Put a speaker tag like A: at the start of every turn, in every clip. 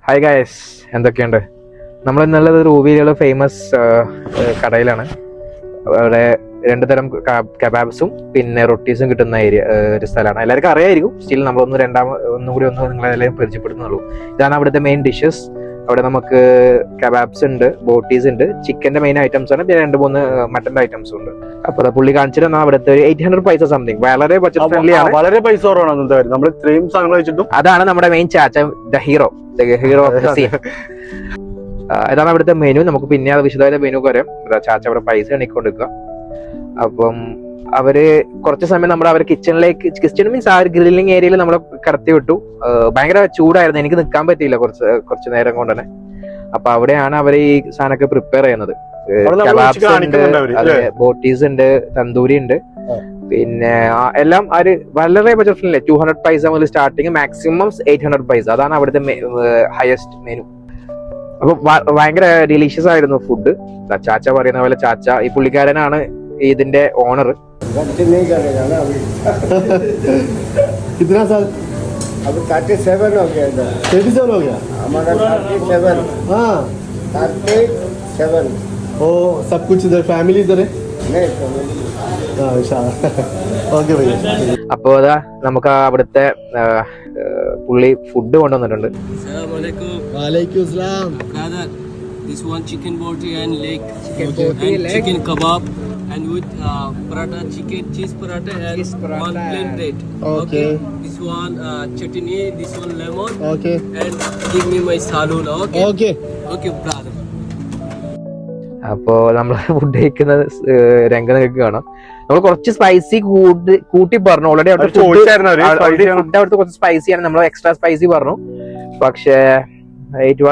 A: Hi guys, എന്തൊക്കെയുണ്ട്? നമ്മൾ ഇന്നുള്ളത് റൂബിയിലുള്ള ഫേമസ് കടയിലാണ്. അവിടെ രണ്ടു തരം കബാബ്സും പിന്നെ റൊട്ടീസും കിട്ടുന്ന ഒരു സ്ഥലമാണ്. എല്ലാവർക്കും അറിയായിരിക്കും. സ്റ്റിൽ നമ്മളൊന്ന് ഒന്നും കൂടി നിങ്ങളെല്ലാവരും പരിചയപ്പെടുന്നുള്ളൂ. ഇതാണ് അവിടുത്തെ മെയിൻ ഡിഷസ്. അവിടെ നമുക്ക് കബാബ്സ് ഉണ്ട്, ബോട്ടീസ് ഉണ്ട്, ചിക്കന്റെ മെയിൻ ഐറ്റംസ് ആണ്, പിന്നെ 2-3 മട്ടന്റെ ഐറ്റംസും ഉണ്ട്. അപ്പൊ പുള്ളി കാണിച്ചിട്ട് അവിടുത്തെ 800 പൈസ സംതിങ്, വളരെ ബഡ്ജറ്റ് ഫ്രണ്ട്ലി ആണ്.
B: വളരെ പൈസ കുറവാണ്. നമ്മൾ ഇത്രയും സാധനങ്ങൾ വെച്ചിട്ടും
A: അതാണ് നമ്മുടെ main Chacha, the hero of the scene. ഇതാണ് അവിടുത്തെ മെനു. നമുക്ക് പിന്നെ അത് വിശദമായ മെനു പറയാം. ചാച്ച അവിടെ പൈസ എണ്ണിക്കൊണ്ടിരിക്കുക. അപ്പം അവര് കുറച്ച് സമയം അവരെ കിച്ചൺ മീൻസ് ആ ഒരു ഗ്രില്ലിംഗ് ഏരിയയിൽ നമ്മളെ കടത്തി വിട്ടു. ഭയങ്കര ചൂടായിരുന്നു, എനിക്ക് നിൽക്കാൻ പറ്റിയില്ല കുറച്ച് നേരം കൊണ്ട് തന്നെ. അപ്പൊ അവിടെയാണ് അവർ ഈ സാധനമൊക്കെ പ്രിപ്പയർ ചെയ്യുന്നത്. കബാബ്സ് ഉണ്ട്, ബോട്ടീസ് ഉണ്ട്, തന്തൂരി ഉണ്ട്, പിന്നെ എല്ലാം ഒരു വളരെ ബഡ്ജറ്റിലെ 200 പൈസ മുതൽ സ്റ്റാർട്ടിങ്, മാക്സിമം 800 പൈസ. അതാണ് അവിടുത്തെ ഹയസ്റ്റ് മെനു. അപ്പൊ ഭയങ്കര ഡെലീഷ്യസ് ആയിരുന്നു ഫുഡ്. ചാച്ച പറയുന്ന പോലെ ചാച്ച ഈ പുള്ളിക്കാരനാണ് ഇതിന്റെ ഓണർ.
C: अब 37 हो गया इधर।
B: 37 हो गया
C: हमारा 37।
B: हाँ
C: 37।
B: ओ सब कुछ इधर फैमिली इधर है
C: नहीं
B: हाँ ओके भैया.
A: അപ്പോ അതാ നമുക്ക് അവിടുത്തെ പുള്ളി ഫുഡ് കൊണ്ടുവന്നിട്ടുണ്ട്.
B: वालेकुम सलाम.
D: This one chicken boti and leg, chicken kebab and with paratha, chicken cheese paratha and one plain bread.
B: Okay.
D: This one chutney, this one lemon.
B: Okay.
D: And give me my salon. Okay.
B: Okay.
D: Okay, brother.
A: അപ്പോ നമ്മൾ food കഴിക്കുന്ന രംഗം നിങ്ങൾക്ക് കാണാം. നമ്മൾ കുറച്ച് spicy കൂട്ടി പറഞ്ഞു. ഓൾറെഡി അവിടുത്തെ അവിടുത്തെ കുറച്ച് സ്പൈസിയാണ്, നമ്മൾ എക്സ്ട്രാ സ്പൈസി പറഞ്ഞു. പക്ഷേ ഇറ്റ്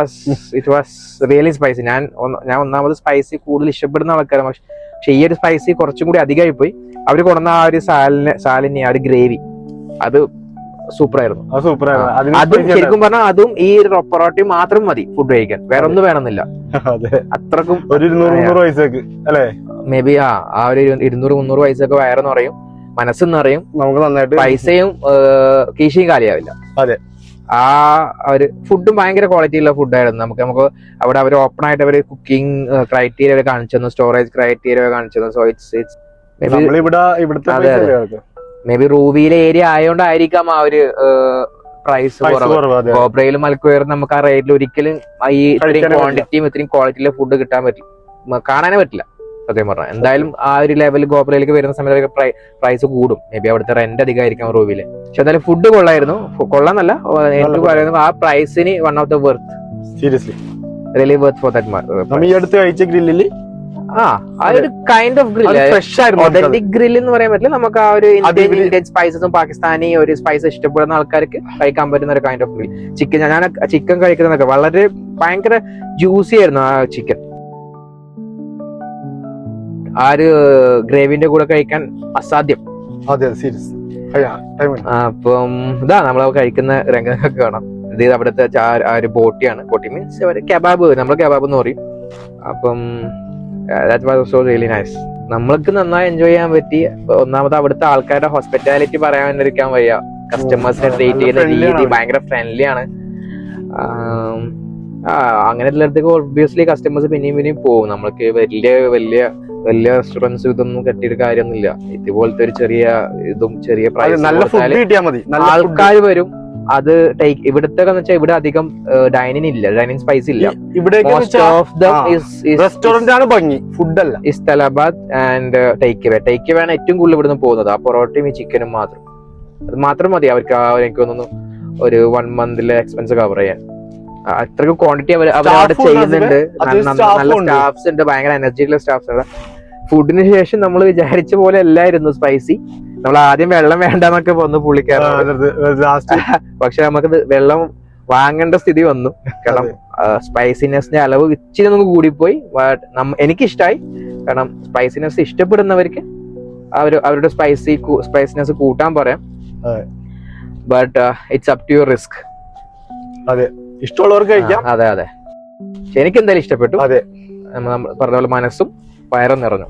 A: വാസ് റിയലി സ്പൈസി. ഞാൻ ഒന്നാമത് സ്പൈസി കൂടുതൽ ഇഷ്ടപ്പെടുന്ന ആൾക്കാരാണ്. പക്ഷെ ഈ ഒരു സ്പൈസി കുറച്ചും കൂടി അധികമായി പോയി. അവര് കൊണ്ടുവന്ന ആ ഒരു സാലിന് ആ ഒരു ഗ്രേവി അത് സൂപ്പറായിരുന്നു. അതും ശരിക്കും പറഞ്ഞാൽ അതും ഈ പൊറോട്ടയും മാത്രം മതി ഫുഡ് കഴിക്കാൻ, വേറെ ഒന്നും വേണമെന്നില്ല. അത്രക്കും മേ ബി ആ ഒരു 200-300 പൈസയൊക്കെ വയറെന്ന് പറയും, മനസ്സെന്ന് പറയും, നമുക്ക് നന്നായിട്ട് പൈസയും കീശയും കാലിയാവില്ല. അതെ, ആ ഒരു ഫുഡും ഭയങ്കര ക്വാളിറ്റി ഉള്ള ഫുഡായിരുന്നു. നമുക്ക് അവിടെ അവർ ഓപ്പൺ ആയിട്ട് അവർ കുക്കിംഗ് ക്രൈറ്റീരിയ കാണിച്ചു തന്നു, സ്റ്റോറേജ് ക്രൈറ്റീരിയ കാണിച്ചു തന്നു. സോ ഇറ്റ്സ് മേ ബി റൂബിയിലെ ഏരിയ ആയതുകൊണ്ടായിരിക്കാം ആ ഒരു പ്രൈസ് കുറവ്. കോബ്രയിലും മൽക്കുവേറും നമുക്ക് ആ റേറ്റിൽ ഒരിക്കലും ഈ ഇത്രയും ക്വാണ്ടിറ്റിയും ഇത്രയും ക്വാളിറ്റിയിലെ ഫുഡ് കിട്ടാൻ കാണാനേ പറ്റില്ല സത്യം പറഞ്ഞാൽ. എന്തായാലും ആ ഒരു ലെവൽ ഗോപുരയിലേക്ക് വരുന്ന സമയത്ത് പ്രൈസ് കൂടും. മേ ബി അവിടുത്തെ റെന്റ് അധികമായിരിക്കും റൂബിയില്. പക്ഷെ എന്തായാലും ഫുഡ് കൊള്ളാന്നല്ല, എനിക്ക് പറയുന്നത് ആ പ്രൈസിന് one of the worth, seriously really worth for that.
B: ഈ അടുത്ത് കഴിച്ച ഗ്രില്ലില്
A: ആ ഒരു kind of grill, authentic grill എന്ന് പറയാൻ പറ്റില്ല. നമുക്ക് ആ ഒരു ഇന്ത്യൻ സ്പൈസസും പാകിസ്ഥാനി ഒരു സ്പൈസ് ഇഷ്ടപ്പെടുന്ന ആൾക്കാർക്ക് കഴിക്കാൻ പറ്റുന്ന ഒരു കൈൻഡ് ഓഫ് ഗ്രിൽ. ഞാൻ ചിക്കൻ കഴിക്കുന്നതൊക്കെ വളരെ ഭയങ്കര ജ്യൂസി ആയിരുന്നു ആ ചിക്കൻ. ആ ഒരു ഗ്രേവിന്റെ കൂടെ കഴിക്കാൻ അസാധ്യം. അപ്പം ഇതാ നമ്മൾ കഴിക്കുന്ന രംഗങ്ങളൊക്കെ കാണാം. ഇത് അവിടുത്തെ ആ ഒരു ബോട്ടിയാണ്. ബോട്ടി മീൻസ് കബാബ്, നമ്മൾ കബാബ് എന്ന് പറയും. അപ്പം that was so really nice. നമ്മൾക്ക് നന്നായി എൻജോയ് ചെയ്യാൻ പറ്റി. ഒന്നാമത് അവിടുത്തെ ആൾക്കാരുടെ ഹോസ്പിറ്റാലിറ്റി പറയാണ്ടിരിക്കാൻ വയ്യ. കസ്റ്റമേഴ്സിനെ ട്രീറ്റ് ചെയ്യുന്ന രീതി ഭയങ്കര ഫ്രണ്ട്ലി ആണ്. അങ്ങനെയുള്ള അടുത്തേക്ക് ഒബ്വിയസ്ലി കസ്റ്റമേഴ്സ് പിന്നെയും പോകും. നമ്മൾക്ക് വലിയ റെസ്റ്റോറൻറ്റ്സ് ഇതൊന്നും കെട്ടിയിട്ട് കാര്യമൊന്നുമില്ല. ഇതുപോലത്തെ ഒരു ചെറിയ പ്രൈസ് ആൾക്കാർ വരും. അത് ഇവിടുത്തെ വെച്ചാൽ ഇവിടെ അധികം ഡൈനിങ് ഇല്ല, ഡൈനിങ് സ്പൈസ് ഇല്ല.
B: റെസ്റ്റോറന്റ് ആണ് ഭംഗി, ഫുഡല്ല.
A: ഇസ്ലാമാബാദ് ആൻഡ് ടേക്ക് അവേ ആണ് ഏറ്റവും കൂടുതൽ ഇവിടുന്ന് പോകുന്നത്. ആ പൊറോട്ടയും ഈ ചിക്കനും മാത്രം. അത് മാത്രം മതി അവർക്ക്. എനിക്ക് തോന്നുന്നു ഒരു 1 മന്തിലെ എക്സ്പെൻസ് കവർ ചെയ്യാൻ. അത്രയ്ക്ക് ക്വാണ്ടിറ്റി അവർ അവിടെ ചെയ്യുന്നുണ്ട്. നല്ല സ്റ്റാഫ്സ് ഉണ്ട്, ഭയങ്കര എനർജിയുള്ള സ്റ്റാഫ്സ് ഉണ്ട്. ഫുഡിന് ശേഷം നമ്മൾ വിചാരിച്ച പോലെ അല്ലായിരുന്നു സ്പൈസി. നമ്മൾ ആദ്യം വെള്ളം വേണ്ടെന്നൊക്കെ വന്നു പുള്ളിക്കാരൻ. പക്ഷെ നമുക്ക് വെള്ളം വാങ്ങേണ്ട സ്ഥിതി വന്നു. കാരണം സ്പൈസിനെസിന്റെ അളവ് ഇച്ചിരി നമുക്ക് കൂടിപ്പോയി. എനിക്കിഷ്ടായി. കാരണം സ്പൈസിനെസ് ഇഷ്ടപ്പെടുന്നവർക്ക് അവരുടെ സ്പൈസിനെസ് കൂട്ടാൻ പറയാം. But it's up to your risk.
B: അതെ, ഇഷ്ടമുള്ളവർക്ക് കഴിക്കാം.
A: അതെ, എനിക്ക് എന്തായാലും ഇഷ്ടപ്പെട്ടു. അതെ, പറഞ്ഞ പോലെ മനസ്സും വയറും നിറഞ്ഞു.